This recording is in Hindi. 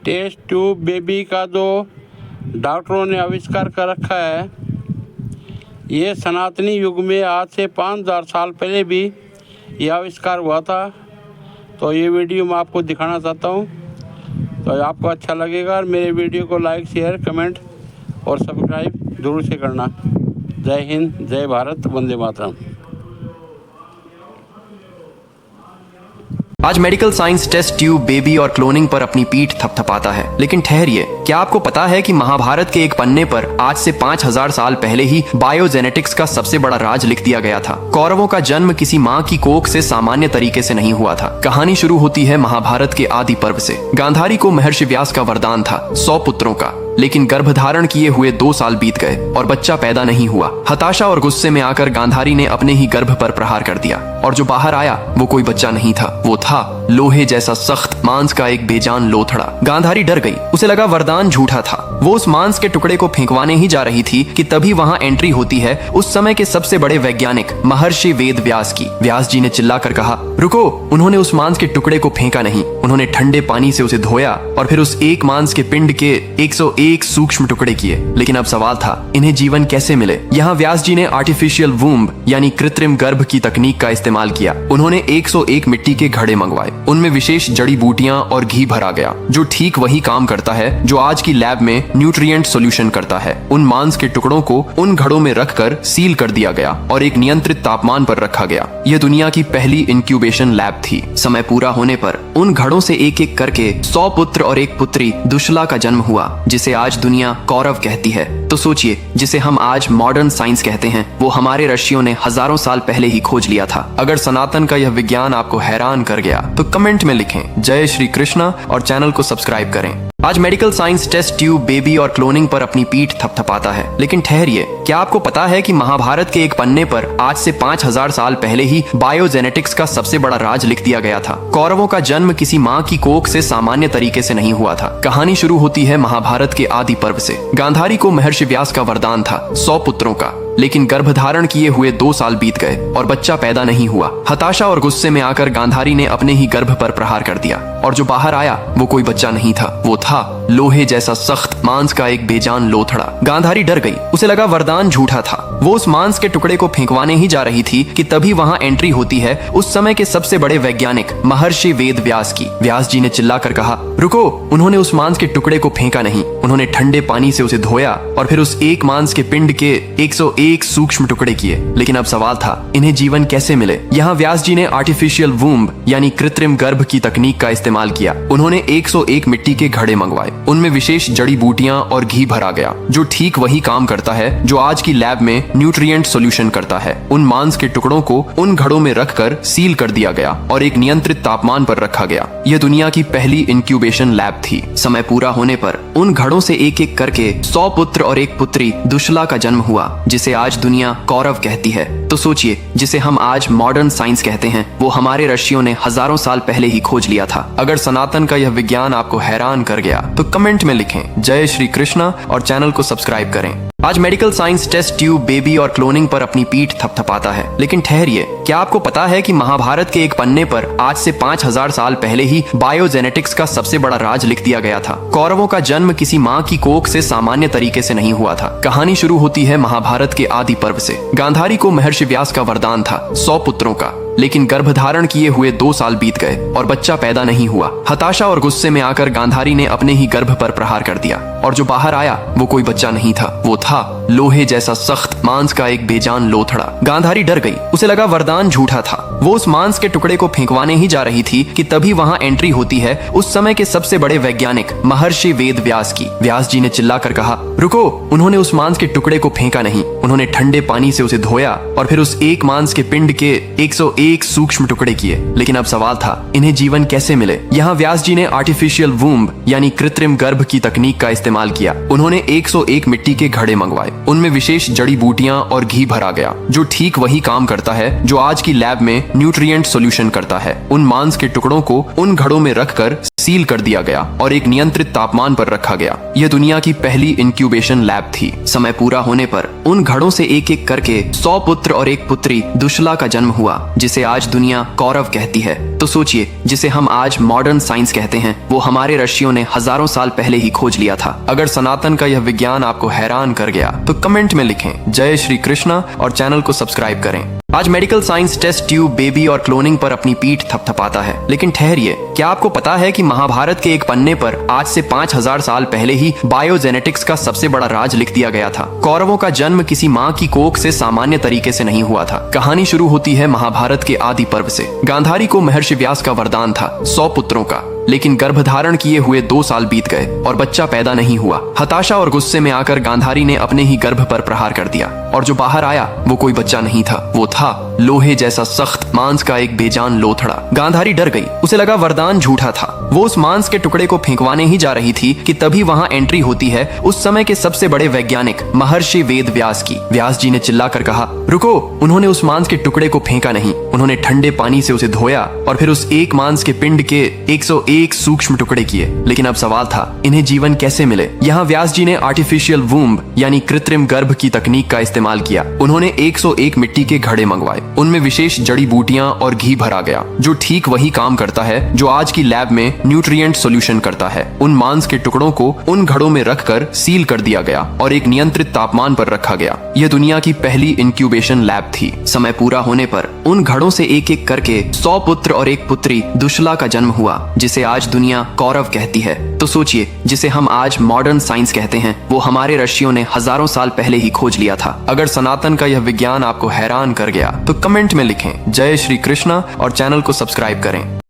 टेस्ट ट्यूब बेबी का जो डॉक्टरों ने आविष्कार कर रखा है, ये सनातनी युग में आज से 5000 साल पहले भी ये आविष्कार हुआ था। तो ये वीडियो मैं आपको दिखाना चाहता हूँ, तो आपको अच्छा लगेगा। और मेरे वीडियो को लाइक, शेयर, कमेंट और सब्सक्राइब जरूर से करना। जय हिंद, जय भारत, वंदे मातरम। आज medical science test tube baby और क्लोनिंग पर अपनी पीठ थपथपाता है, लेकिन ठहरिए, क्या आपको पता है कि महाभारत के एक पन्ने पर आज से 5000 साल पहले ही बायोजेनेटिक्स का सबसे बड़ा राज लिख दिया गया था। कौरवों का जन्म किसी माँ की कोख से सामान्य तरीके से नहीं हुआ था। कहानी शुरू होती है महाभारत के आदि पर्व से। गांधारी को महर्षि व्यास का वरदान था 100 पुत्रों का, लेकिन गर्भधारण किए हुए 2 साल बीत गए और बच्चा पैदा नहीं हुआ। हताशा और गुस्से में आकर गांधारी ने अपने ही गर्भ पर प्रहार कर दिया, और जो बाहर आया वो कोई बच्चा नहीं था, वो था लोहे जैसा सख्त मांस का एक बेजान लोथड़ा। गांधारी डर गई, उसे लगा वरदान झूठा था। वो उस मांस के टुकड़े को फेंकवाने ही जा रही थी कि तभी वहां एंट्री होती है उस समय के सबसे बड़े वैज्ञानिक महर्षि वेद व्यास की। व्यास जी ने चिल्लाकर कहा, रुको। उन्होंने उस मांस के टुकड़े को फेंका नहीं, उन्होंने ठंडे पानी से उसे धोया और फिर उस एक मांस के पिंड के 101 सूक्ष्म टुकड़े किए। लेकिन अब सवाल था, इन्हें जीवन कैसे मिले? यहाँ व्यास जी ने आर्टिफिशियल वूम्ब यानी कृत्रिम गर्भ की तकनीक का इस्तेमाल किया। उन्होंने 101 मिट्टी के घड़े मंगवाए, उनमें विशेष जड़ी बूटियां और घी भरा गया, जो ठीक वही काम करता है जो आज की लैब में न्यूट्रिएंट सॉल्यूशन करता है। उन मांस के टुकड़ों को उन घड़ों में रखकर सील कर दिया गया और एक नियंत्रित तापमान पर रखा गया। यह दुनिया की पहली इंक्यूबेशन लैब थी। समय पूरा होने पर उन घड़ों से एक एक करके 100 पुत्र और एक पुत्री दुशला का जन्म हुआ, जिसे आज दुनिया कौरव कहती है। तो सोचिए, जिसे हम आज मॉडर्न साइंस कहते हैं, वो हमारे ऋषियों ने हजारों साल पहले ही खोज लिया था। अगर सनातन का यह विज्ञान आपको हैरान कर गया तो कमेंट में लिखें जय श्री कृष्णा और चैनल को सब्सक्राइब करें। आज medical science test tube baby और क्लोनिंग पर अपनी पीठ थपथपाता है, लेकिन ठहरिए, क्या आपको पता है कि महाभारत के एक पन्ने पर आज से 5000 साल पहले ही बायोजेनेटिक्स का सबसे बड़ा राज लिख दिया गया था। कौरवों का जन्म किसी माँ की कोख से सामान्य तरीके से नहीं हुआ था। कहानी शुरू होती है महाभारत के आदि पर्व से। गांधारी को महर्षि व्यास का वरदान था 100 पुत्रों का, लेकिन गर्भधारण किए हुए 2 साल बीत गए और बच्चा पैदा नहीं हुआ। हताशा और गुस्से में आकर गांधारी ने अपने ही गर्भ पर प्रहार कर दिया, और जो बाहर आया वो कोई बच्चा नहीं था, वो था लोहे जैसा सख्त मांस का एक बेजान लोथड़ा। गांधारी डर गई, उसे लगा वरदान झूठा था। वो उस मांस के टुकड़े को फेंकवाने ही जा रही थी कि तभी वहां एंट्री होती है उस समय के सबसे बड़े वैज्ञानिक महर्षि वेद व्यास की। व्यास जी ने चिल्लाकर कहा, रुको। उन्होंने उस मांस के टुकड़े को फेंका नहीं, उन्होंने ठंडे पानी से उसे धोया और फिर उस एक मांस के पिंड के 101 सूक्ष्म टुकड़े किए। लेकिन अब सवाल था, इन्हें जीवन कैसे मिले? यहाँ व्यास जी ने आर्टिफिशियल वूम्ब यानी कृत्रिम गर्भ की तकनीक का इस्तेमाल किया। उन्होंने 101 मिट्टी के घड़े मंगवाए, उनमें विशेष जड़ी बूटियां और घी भरा गया, जो ठीक वही काम करता है जो आज की लैब में न्यूट्रिएंट सॉल्यूशन करता है। उन मांस के टुकड़ों को उन घड़ों में रखकर सील कर दिया गया और एक नियंत्रित तापमान पर रखा गया। यह दुनिया की पहली इंक्यूबेशन लैब थी। समय पूरा होने पर उन घड़ों से एक एक करके 100 पुत्र और एक पुत्री दुशला का जन्म हुआ, जिसे आज दुनिया कौरव कहती है। तो सोचिए, जिसे हम आज मॉडर्न साइंस कहते हैं, वो हमारे ऋषियों ने हजारों साल पहले ही खोज लिया था। अगर सनातन का यह विज्ञान आपको हैरान कर गया तो कमेंट में लिखें जय श्री कृष्णा और चैनल को सब्सक्राइब करें। आज medical science test tube baby और क्लोनिंग पर अपनी पीठ थपथपाता है, लेकिन ठहरिए, क्या आपको पता है कि महाभारत के एक पन्ने पर आज से 5000 साल पहले ही बायोजेनेटिक्स का सबसे बड़ा राज लिख दिया गया था। कौरवों का जन्म किसी माँ की कोख से सामान्य तरीके से नहीं हुआ था। कहानी शुरू होती है महाभारत के आदि पर्व से। गांधारी को महर्षि व्यास का वरदान था 100 पुत्रों का, लेकिन गर्भधारण किए हुए 2 साल बीत गए और बच्चा पैदा नहीं हुआ। हताशा और गुस्से में आकर गांधारी ने अपने ही गर्भ पर प्रहार कर दिया, और जो बाहर आया वो कोई बच्चा नहीं था, वो था लोहे जैसा सख्त मांस का एक बेजान लोथड़ा। गांधारी डर गई, उसे लगा वरदान झूठा था। वो उस मांस के टुकड़े को फेंकवाने ही जा रही थी कि तभी वहां एंट्री होती है उस समय के सबसे बड़े वैज्ञानिक महर्षि वेद व्यास की। व्यास जी ने चिल्लाकर कहा, रुको। उन्होंने उस मांस के टुकड़े को फेंका नहीं, उन्होंने ठंडे पानी से उसे धोया और फिर उस एक मांस के पिंड के 101 सूक्ष्म टुकड़े किए। लेकिन अब सवाल था, इन्हें जीवन कैसे मिले? यहाँ व्यास जी ने आर्टिफिशियल वूम्ब यानी कृत्रिम गर्भ की तकनीक का इस्तेमाल किया। उन्होंने 101 मिट्टी के घड़े मंगवाए, उनमें विशेष जड़ी बूटियां और घी भरा गया, जो ठीक वही काम करता है जो आज की लैब में न्यूट्रिएंट सॉल्यूशन करता है। उन मांस के टुकड़ों को उन घड़ों में रखकर सील कर दिया गया और एक नियंत्रित तापमान पर रखा गया। यह दुनिया की पहली इंक्यूबेशन लैब थी। समय पूरा होने पर उन घड़ों से एक एक करके 100 पुत्र और एक पुत्री दुशला का जन्म हुआ, जिसे आज दुनिया कौरव कहती है। तो सोचिए, जिसे हम आज मॉडर्न साइंस कहते हैं, वो हमारे ऋषियों ने हजारों साल पहले ही खोज लिया था। अगर सनातन का यह विज्ञान आपको हैरान कर गया तो कमेंट में लिखें जय श्री कृष्णा और चैनल को सब्सक्राइब करें। आज medical science test tube, baby और क्लोनिंग पर अपनी पीठ थपथपाता है, लेकिन ठहरिए, क्या आपको पता है कि महाभारत के एक पन्ने पर आज से 5000 साल पहले ही बायोजेनेटिक्स का सबसे बड़ा राज लिख दिया गया था। कौरवों का जन्म किसी माँ की कोख से सामान्य तरीके से नहीं हुआ था। कहानी शुरू होती है महाभारत के आदि पर्व से। गांधारी को महर्षि व्यास का वरदान था 100 पुत्रों का, लेकिन गर्भधारण किए हुए 2 साल बीत गए और बच्चा पैदा नहीं हुआ। हताशा और गुस्से में आकर गांधारी ने अपने ही गर्भ पर प्रहार कर दिया और जो बाहर आया वो कोई बच्चा नहीं था, वो था लोहे जैसा सख्त मांस का एक बेजान लोथड़ा। गांधारी डर गई, उसे लगा वरदान झूठा था। वो उस मांस के टुकड़े को फेंकवाने ही जा रही थी कि तभी वहां एंट्री होती है उस समय के सबसे बड़े वैज्ञानिक महर्षि वेद व्यास की। व्यास जी ने चिल्लाकर कहा, रुको। उन्होंने उस मांस के टुकड़े को फेंका नहीं, उन्होंने ठंडे पानी से उसे धोया और फिर उस एक मांस के पिंड के 101 सूक्ष्म टुकड़े किए। लेकिन अब सवाल था, इन्हें जीवन कैसे मिले? यहाँ व्यास जी ने आर्टिफिशियल वूम्ब यानी कृत्रिम गर्भ की तकनीक का इस्तेमाल किया। उन्होंने 101 मिट्टी के घड़े मंगवाए, उनमें विशेष जड़ी बूटियां और घी भरा गया, जो ठीक वही काम करता है जो आज की लैब में न्यूट्रिएंट सॉल्यूशन करता है। उन मांस के टुकड़ों को उन घड़ों में रखकर सील कर दिया गया और एक नियंत्रित तापमान पर रखा गया। यह दुनिया की पहली इंक्यूबेशन लैब थी। समय पूरा होने पर उन घड़ों से एक एक करके 100 पुत्र और एक पुत्री दुशला का जन्म हुआ, जिसे आज दुनिया कौरव कहती है। तो सोचिए, जिसे हम आज मॉडर्न साइंस कहते हैं, वो हमारे ऋषियों ने हजारों साल पहले ही खोज लिया था। अगर सनातन का यह विज्ञान आपको हैरान कर गया तो कमेंट में लिखें जय श्री कृष्णा और चैनल को सब्सक्राइब करें।